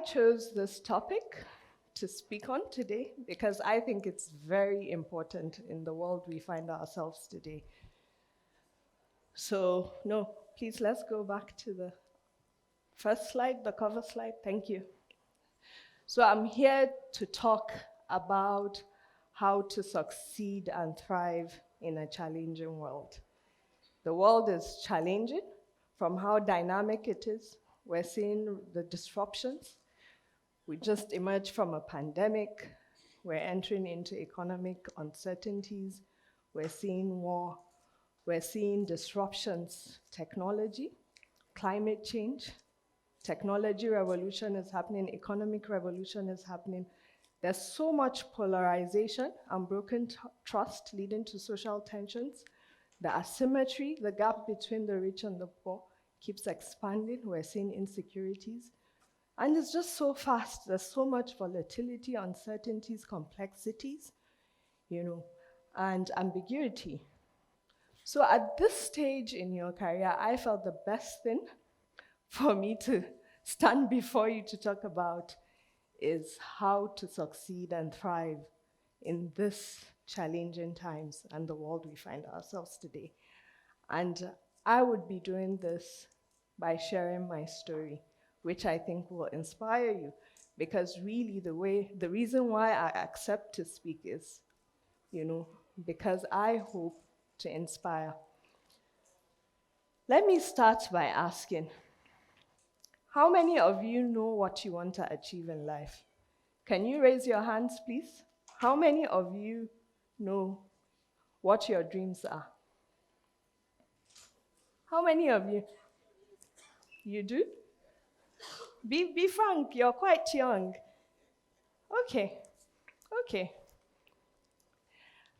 chose this topic to speak on today because I think it's very important in the world we find ourselves today. So, no, please let's go back to the first slide, the cover slide. Thank you. So I'm here to talk about how to succeed and thrive in a challenging world. The world is challenging from how dynamic it is. We're seeing the disruptions. We just emerged from a pandemic. We're entering into economic uncertainties. We're seeing war. We're seeing disruptions, technology, climate change, technology revolution is happening, economic revolution is happening. There's so much polarization and broken trust leading to social tensions. The asymmetry, the gap between the rich and the poor keeps expanding. We're seeing insecurities. And it's just so fast. There's so much volatility, uncertainties, complexities, and ambiguity. So at this stage in your career, I felt the best thing for me to stand before you to talk about is how to succeed and thrive in this challenging times and the world we find ourselves today. And I would be doing this by sharing my story, which I think will inspire you, because really the reason why I accept to speak is, because I hope to inspire. Let me start by asking, how many of you know what you want to achieve in life? Can you raise your hands, please? How many of you know what your dreams are? How many of you? You do? Be frank, you're quite young. Okay.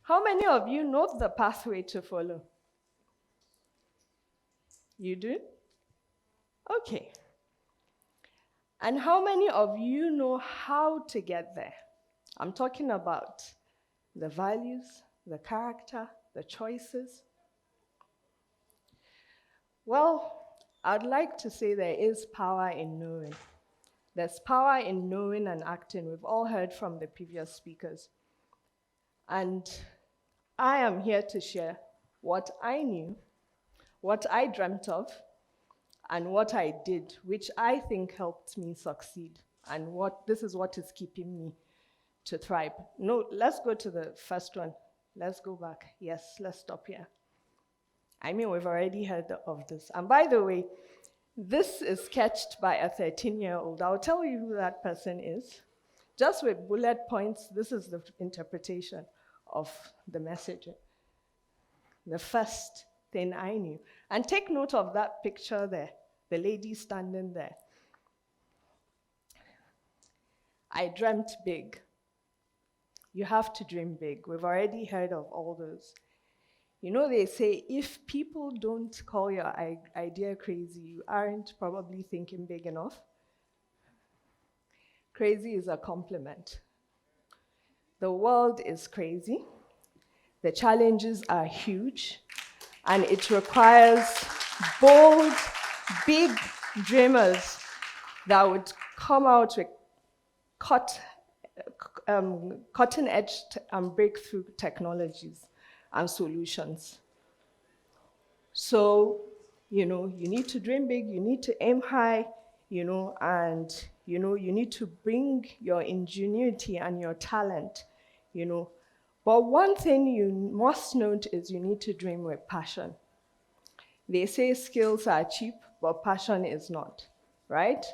How many of you know the pathway to follow? You do? Okay. And how many of you know how to get there? I'm talking about the values, the character, the choices. Well, I'd like to say there is power in knowing. There's power in knowing and acting. We've all heard from the previous speakers. And I am here to share what I knew, what I dreamt of, and what I did, which I think helped me succeed. And this is what is keeping me to thrive. No, let's go to the first one. Let's go back. Yes, let's stop here. I mean, we've already heard of this. And by the way, this is sketched by a 13-year-old. I'll tell you who that person is. Just with bullet points, this is the interpretation of the message. The first thing I knew. And take note of that picture there, the lady standing there. I dreamt big. You have to dream big. We've already heard of all those. They say if people don't call your idea crazy, you aren't probably thinking big enough. Crazy is a compliment. The world is crazy. The challenges are huge. And it requires bold, big dreamers that would come out with cutting-edge and breakthrough technologies and solutions. So, you need to dream big, you need to aim high, and, you need to bring your ingenuity and your talent, But one thing you must note is you need to dream with passion. They say skills are cheap, but passion is not, right?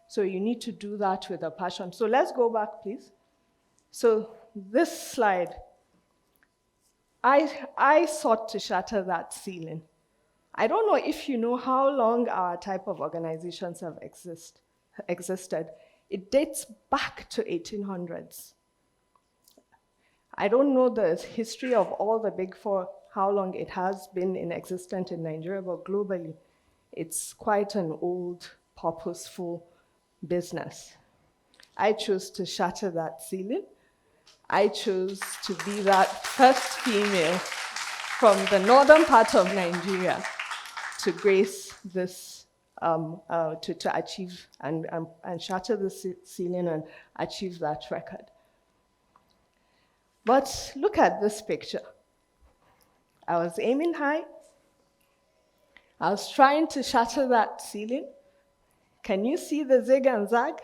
So you need to do that with a passion. So let's go back, please. So this slide, I sought to shatter that ceiling. I don't know if you know how long our type of organizations have existed. It dates back to 1800s. I don't know the history of all the big four, how long it has been in existence in Nigeria, but globally, it's quite an old, purposeful business. I chose to shatter that ceiling. I chose to be that first female from the northern part of Nigeria to grace this to achieve and shatter the ceiling and achieve that record. But look at this picture. I was aiming high. I was trying to shatter that ceiling. Can you see the zig and zag?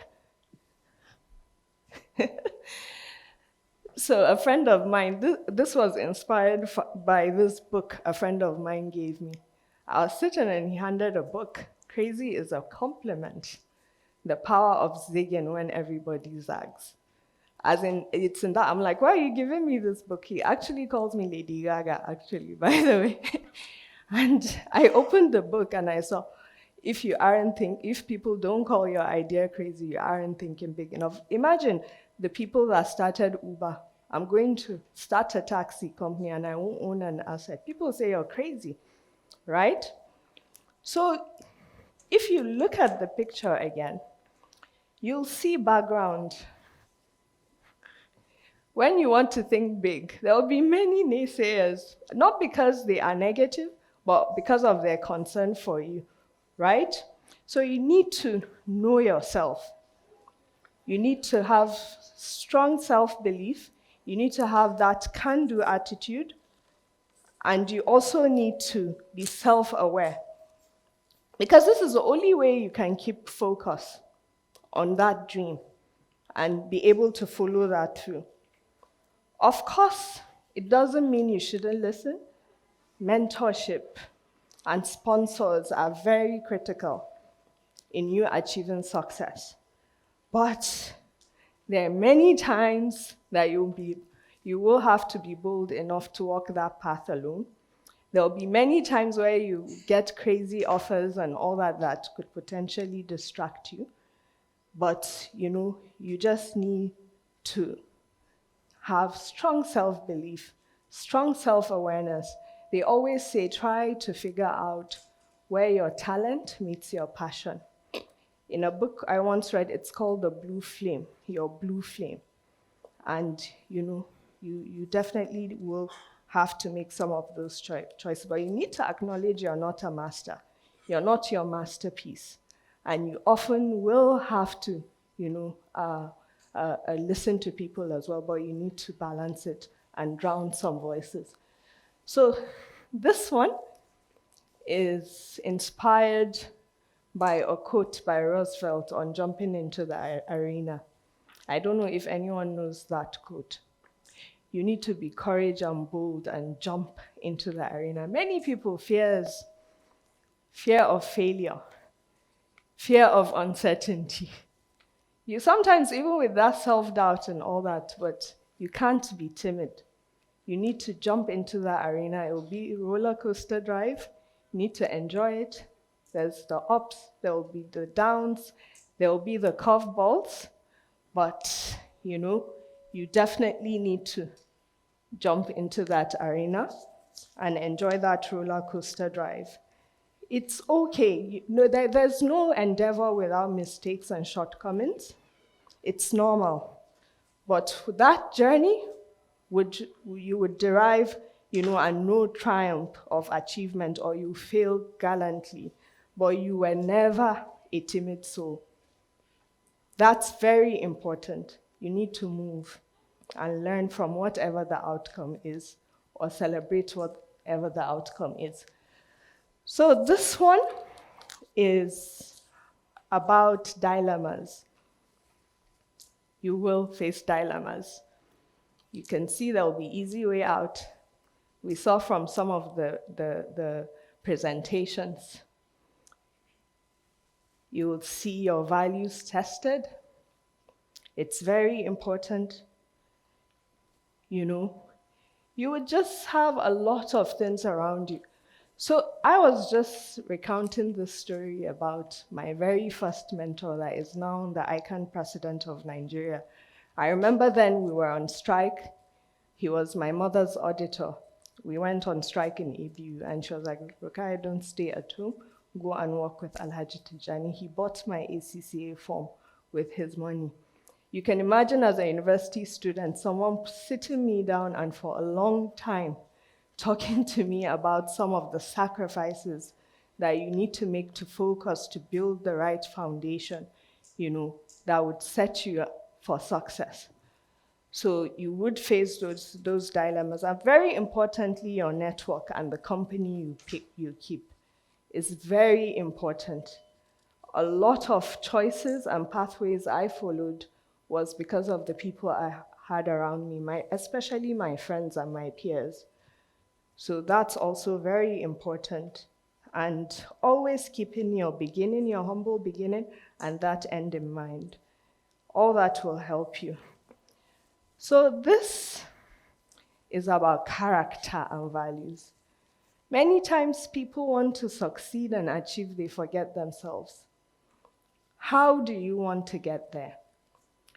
So a friend of mine, this was inspired by this book a friend of mine gave me. I was sitting and he handed a book. Crazy is a compliment. The power of zigging when everybody zags. As in, it's in that, I'm like, why are you giving me this book? He actually calls me Lady Gaga, actually, by the way. And I opened the book and I saw, if people don't call your idea crazy, you aren't thinking big enough. Imagine the people that started Uber. I'm going to start a taxi company and I won't own an asset. People say you're crazy, right? So if you look at the picture again, you'll see background. When you want to think big, there will be many naysayers, not because they are negative, but because of their concern for you, right? So you need to know yourself. You need to have strong self-belief. You need to have that can-do attitude. And you also need to be self-aware. Because this is the only way you can keep focus on that dream and be able to follow that through. Of course, it doesn't mean you shouldn't listen. Mentorship and sponsors are very critical in you achieving success. But there are many times that you will have to be bold enough to walk that path alone. There will be many times where you get crazy offers and all that could potentially distract you. But, you just need to have strong self-belief, strong self-awareness. They always say, try to figure out where your talent meets your passion. In a book I once read, it's called The Blue Flame, Your Blue Flame. And, you definitely will have to make some of those choices. But you need to acknowledge you're not a master. You're not your masterpiece. And you often will have to, listen to people as well, but you need to balance it and drown some voices. So this one is inspired by a quote by Roosevelt on jumping into the arena. I don't know if anyone knows that quote. You need to be courageous and bold and jump into the arena. Many people fear of failure, fear of uncertainty. You sometimes, even with that self-doubt and all that, but you can't be timid. You need to jump into that arena. It will be a roller coaster drive. You need to enjoy it. There's the ups, there will be the downs, there will be the curveballs, but you definitely need to jump into that arena and enjoy that roller coaster drive. It's okay. There's no endeavor without mistakes and shortcomings. It's normal. But that journey, you would derive, a no triumph of achievement, or you fail gallantly, but you were never a timid soul. That's very important. You need to move and learn from whatever the outcome is, or celebrate whatever the outcome is. So this one is about dilemmas. You will face dilemmas. You can see there will be easy way out. We saw from some of the presentations. You will see your values tested. It's very important. You would just have a lot of things around you. So I was just recounting this story about my very first mentor that is now the icon president of Nigeria. I remember then we were on strike. He was my mother's auditor. We went on strike in ABU, and she was like, Rukaiya, don't stay at home. Go and work with Alhaji Tijani. He bought my ACCA form with his money. You can imagine as a university student, someone sitting me down and for a long time talking to me about some of the sacrifices that you need to make to focus to build the right foundation, that would set you up for success. So you would face those dilemmas. And very importantly, your network and the company you keep is very important. A lot of choices and pathways I followed was because of the people I had around me, especially my friends and my peers. So that's also very important. And always keeping your beginning, your humble beginning, and that end in mind. All that will help you. So this is about character and values. Many times people want to succeed and achieve, they forget themselves. How do you want to get there?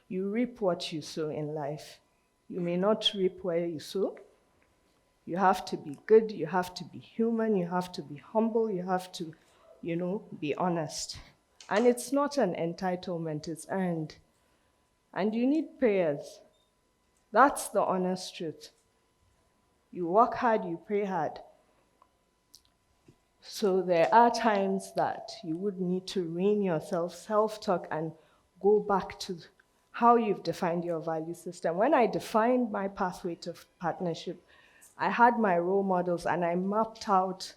You reap what you sow in life. You may not reap where you sow. You have to be good, you have to be human, you have to be humble, you have to, be honest. And it's not an entitlement, it's earned. And you need prayers. That's the honest truth. You work hard, you pray hard. So there are times that you would need to rein yourself, self-talk, and go back to how you've defined your value system. When I defined my pathway to partnership, I had my role models and I mapped out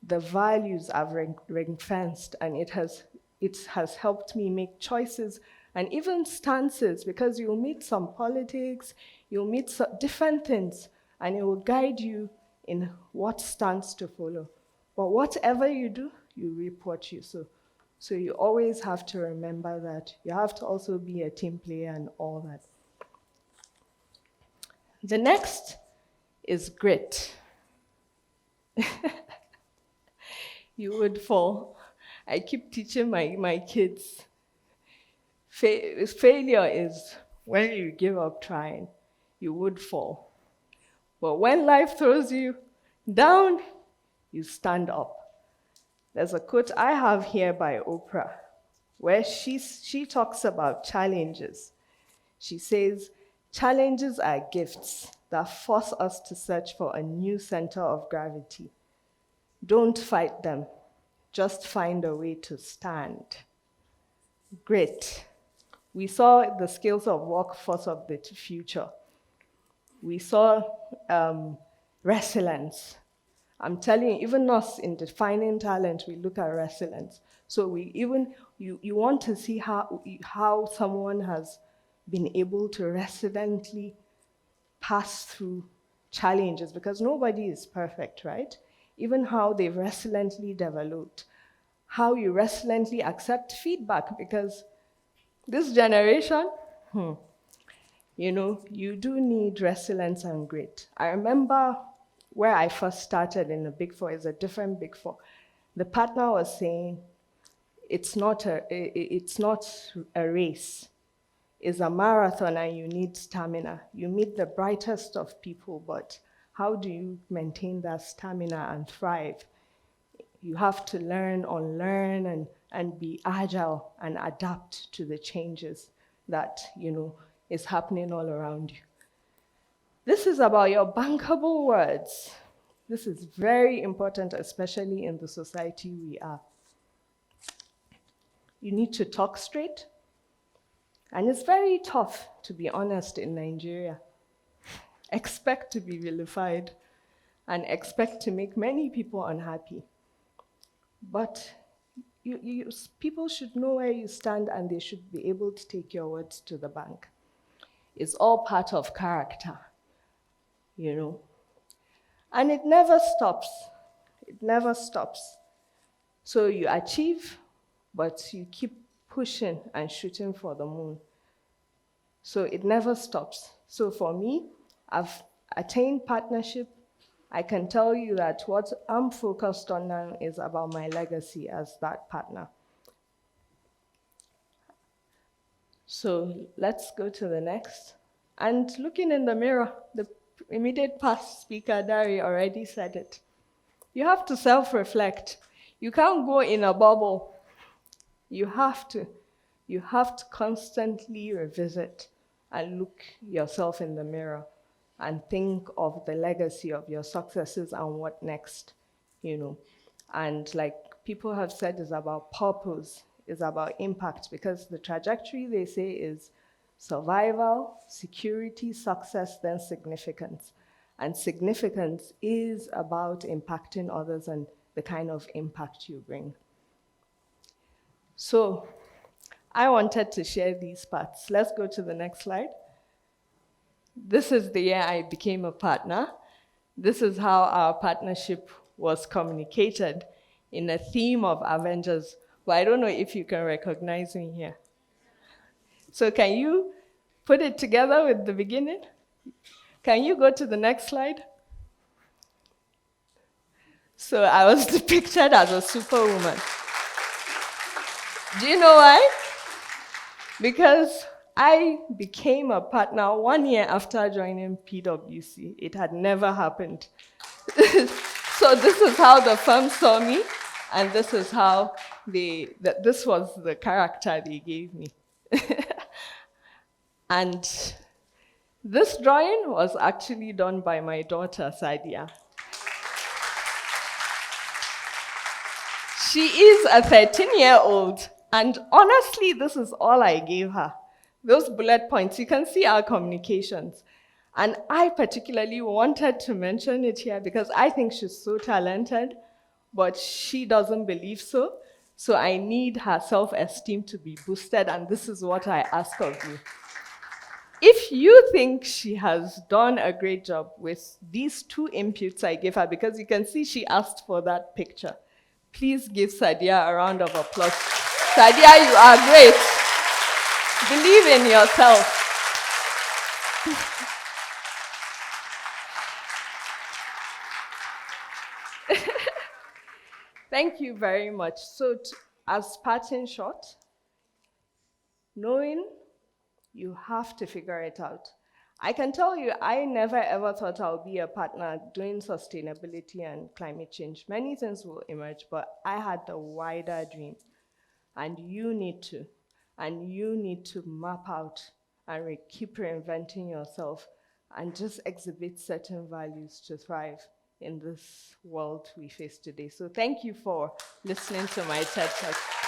the values I've ring-fenced, and it has helped me make choices and even stances, because you'll meet some politics, you'll meet some different things, and it will guide you in what stance to follow. But whatever you do, you reap what you sow. So you always have to remember that. You have to also be a team player and all that. The next is grit. You would fall. I keep teaching my kids. Failure is when you give up trying. You would fall. But when life throws you down, you stand up. There's a quote I have here by Oprah, where she talks about challenges. She says, challenges are gifts that force us to search for a new center of gravity. Don't fight them. Just find a way to stand. Grit. We saw the skills of workforce of the future. We saw resilience. I'm telling you, even us in defining talent, we look at resilience. So you want to see how someone has been able to resiliently pass through challenges, because nobody is perfect, right? Even how they've resiliently developed, how you resiliently accept feedback, because this generation, you do need resilience and grit. I remember where I first started in the Big Four is a different Big Four. The partner was saying, it's not a race. It's a marathon and you need stamina. You meet the brightest of people, but how do you maintain that stamina and thrive? You have to learn, unlearn, and be agile and adapt to the changes that, is happening all around you. This is about your bankable words. This is very important, especially in the society we are. You need to talk straight. And it's very tough, to be honest, in Nigeria. Expect to be vilified and expect to make many people unhappy. But people should know where you stand and they should be able to take your words to the bank. It's all part of character, And it never stops. It never stops. So you achieve, but you keep pushing and shooting for the moon. So it never stops. So for me, I've attained partnership. I can tell you that what I'm focused on now is about my legacy as that partner. So let's go to the next. And looking in the mirror, the immediate past speaker, Dari, already said it. You have to self-reflect. You can't go in a bubble. You have to constantly revisit and look yourself in the mirror and think of the legacy of your successes and what next, And like people have said, is about purpose, is about impact, because the trajectory, they say, is survival, security, success, then significance. And significance is about impacting others and the kind of impact you bring. So I wanted to share these parts. Let's go to the next slide. This is the year I became a partner. This is how our partnership was communicated in a theme of Avengers. But I don't know if you can recognize me here. So can you put it together with the beginning? Can you go to the next slide? So I was depicted as a superwoman. Do you know why? Because I became a partner 1 year after joining PwC. It had never happened. So this is how the firm saw me, and this is how this was the character they gave me. And this drawing was actually done by my daughter, Sadia. She is a 13-year-old, and honestly, this is all I gave her. Those bullet points, you can see our communications. And I particularly wanted to mention it here because I think she's so talented, but she doesn't believe so. So I need her self-esteem to be boosted, and this is what I ask of you. If you think she has done a great job with these 2 inputs I gave her, because you can see she asked for that picture, please give Sadia a round of applause. Sadia, you are great. Believe in yourself. Thank you very much. So as parting shot, knowing you have to figure it out. I can tell you, I never ever thought I'll be a partner doing sustainability and climate change. Many things will emerge, but I had the wider dream. And you need to. And you need to map out and keep reinventing yourself and just exhibit certain values to thrive in this world we face today. So thank you for listening to my TED Talk.